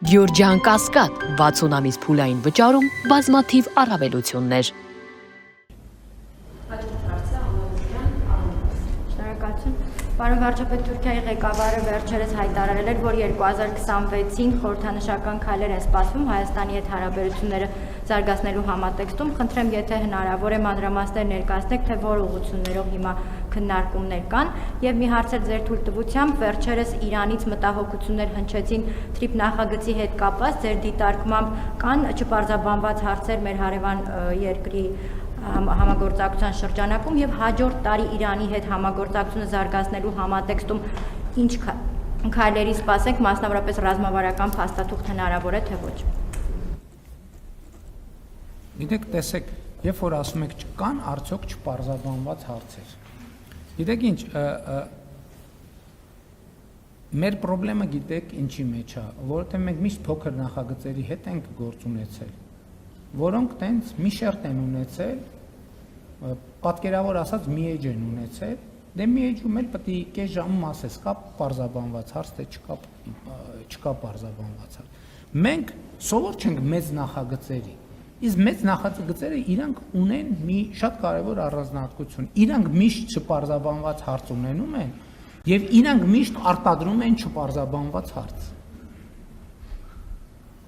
Գյորջյան Կասկադ 60 ամիս փուլային վճարում բազմաթիվ առավելություններ։ Պարոն վարչապետ, Թուրքիայի ղեկավարը վերջերս հայտարարել էր, որ 2026-ին խորհրդանշական քայլեր են սպասվում Հայաստանի հետ հարաբերությունները զարգացնելու համատեքստում։ Խնդրեմ, եթե հնարավոր է մանրամասներ ներկայացնեք, թե որ ուղղություններով հիմա քննարկումներ կան, եւ մի հարց էր ձեր թույլտվությամբ, վերջերս Իրանից մտահոգություններ հնչեցին TRIP նախագծի հետ կապված, ձեր դիտարկմամբ կան չպարզաբանված հարցեր մեր հարևան երկրի համագործակցության շրջանակում եւ հաջորդ տարի Իրանի հետ համագործակցությունը զարգացնելու համատեքստում ինչ քայլերի սպասենք, մասնավորապես ռազմավարական փաստաթուղթ հնարավոր է թե ոչ։ Գիտեք, տեսեք, երբ որ ասում եք չկան, արդյոք չպարզաբանված հարցեր։ Գիտեք ինչ, մեր խնդրեմը գիտեք ինչի մեջ է, որովհետեւ մենք միշտ փոքր նախագծերի հետ ենք գործ ունեցել, որոնք տենց մի շերտ են ունեցել, պատկերավոր ասած մի էջ են ունեցել, դե մի էջում էլ պետք է կես ժամում ասես, կա պարզաբանված հարց, թե չկա պարզաբանված հարց։ Մենք սովոր չենք մեծ նախագծերի, իսկ մեծ նախագծերը իրանք ունեն մի շատ կարևոր առանձնահատկություն, իրանք միշտ չպարզաբանված հարց ունենում են եւ իրանք միշտ արտադրում են չպարզաբանված հարց։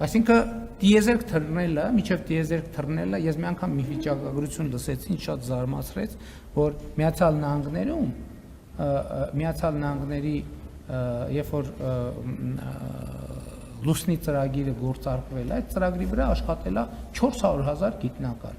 Այսինքն տիեզերք թռնելը, միջև տիեզերք թռնելը, ես մի անգամ մի վիճակագրություն լսեցին, շատ զարմացրեց, որ Միացյալ Նահանգների երբ որ լուսնի ծրագիրը գործարկվել է, այդ ծրագրի վրա աշխատել է 400,000 գիտնական։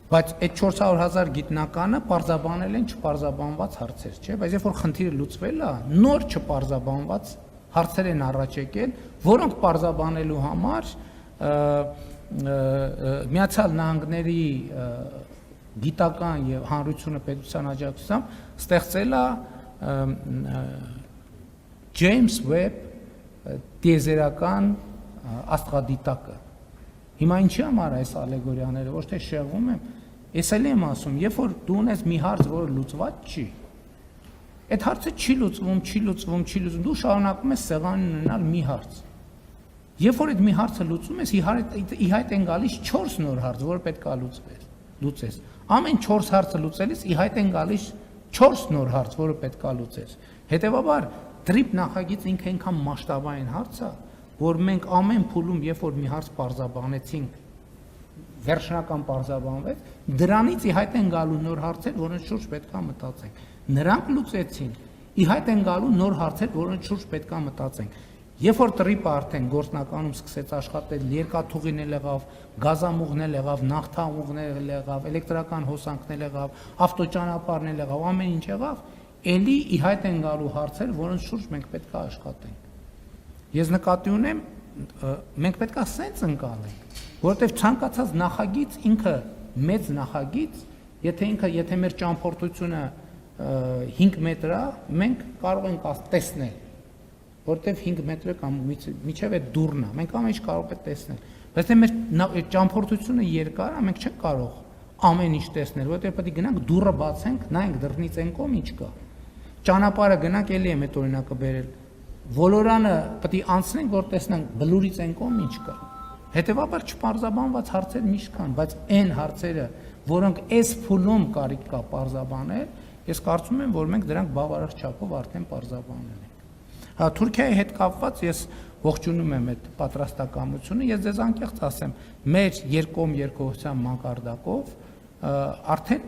Բայց այդ 400,000 գիտնականը պարզաբանել են չպարզաբանված հարցեր, չէ՞, բայց երբ որ խնդիրը լուծվել է, նոր չպարզաբանված հարցեր են առաջ եկել, որոնք պարզաբանելու համար Միացյալ Նահանգների գիտական եւ հանրությունը պետության աջակցությամբ ստեղծել է James Webb տիեզերական աստղադիտակը։ Հիմա ինչի համար այս ալեգորիաները, ոչ թե շեղվում եմ, ես էլ եմ ասում, երբ որ դու ունես մի հարց, որը լուծված չի, այդ հարցը չի լուծվում, դու շարունակում ես սեղանին ունենալ մի հարց։ Երբ որ այդ մի հարցը լուծում ես, ի հայտ են գալիս 4 նոր հարց, որը պետք է լուծես։ Ամեն 4 հարցը լուծելիս ի հայտ են գալիս 4 նոր հարց, որը պետք է լուծես։ Հետևաբար TRIP նախագիծ ինքը այնքան մասշտաբային հարց է, որ մենք ամեն փուլում, երբ որ մի հարց պարզաբանեցինք, վերջնական պարզաբանվեց, դրանից ի հայտ են գալու նոր հարցեր, որոնց շուրջ պետք է մտածենք։ Նրանք լուծեցին, ի հայտ են գալու նոր հարցեր, որոնց շուրջ պետք է մտածենք։ Երբ որ TRIP-ը արդեն գործնականում սկսեց աշխատել, երկաթուղին էլ եղավ, գազամուղն էլ եղավ, նավթամուղն էլ եղավ, էլեկտրական հոսանքն էլ եղավ, ավտոճանապարհն էլ եղավ, ամեն ինչ եղավ, էլի ի հայտ են գալու հարցեր, որոնց շուրջ մենք պետք է աշխատենք։ Ես նկատի ունեմ, մենք պետք է սենց ընկալենք, որովհետև ցանկացած նախագիծ ինքը մեծ նախագիծ, եթե մեր ճամփորդությունը 5 մետր է, մենք կարող ենք տեսնել, որտեվ 5 մետրը կամ միջև այդ դուռն է, մենք ամեն ինչ կարող ենք տեսնել, բայց մեր ճամփորդությունը երկար է, մենք չենք կարող ամեն ինչ տեսնել, որտեվ պետք է գնանք դուռը բացենք, նայենք դռնից այն կողմ ինչ կա, ճանապարհը գնանք, էլի եմ այդ օրինակը բերել, ոլորանը պետք է անցնենք, որ տեսնենք բլուրից այն կողմ ինչ կա, հետևաբար չպարզաբանված հարցեր միշտ կան, բայց այն հարցերը, որոնք այս փուլում կարիք կա պարզաբանել, ես կարծում եմ, որ մենք դրանք բավարար չափով արդեն պարզաբանել ենք։ Թուրքիայի հետ կապված ես ողջունում եմ այդ պատրաստակամությունը, ես ձեզ անկեղծ ասեմ, մեր երկկողմ երկխոսության մակարդակով արդեն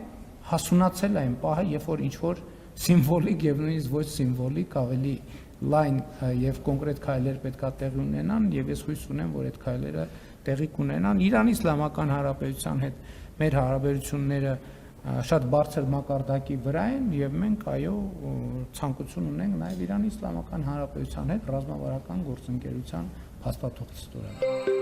հասունացել է այն պահը, երբ որ ինչ-որ սիմվոլիկ եւ նույնիսկ ոչ սիմվոլիկ ավելի լայն եւ կոնկրետ քայլեր պետք է տեղի ունենան եւ ես հույս ունեմ, որ այդ քայլերը տեղի կունենան Իրանի Իսլամական Հանրապետության հետ մեր հարաբերությունները շատ բարձր մակարդակի վրա են եւ մենք այո ցանկություն ունենք նաեւ Իրանի Իսլամական Հանրապետության հետ ռազմավարական գործընկերության հաստատող ստորագրել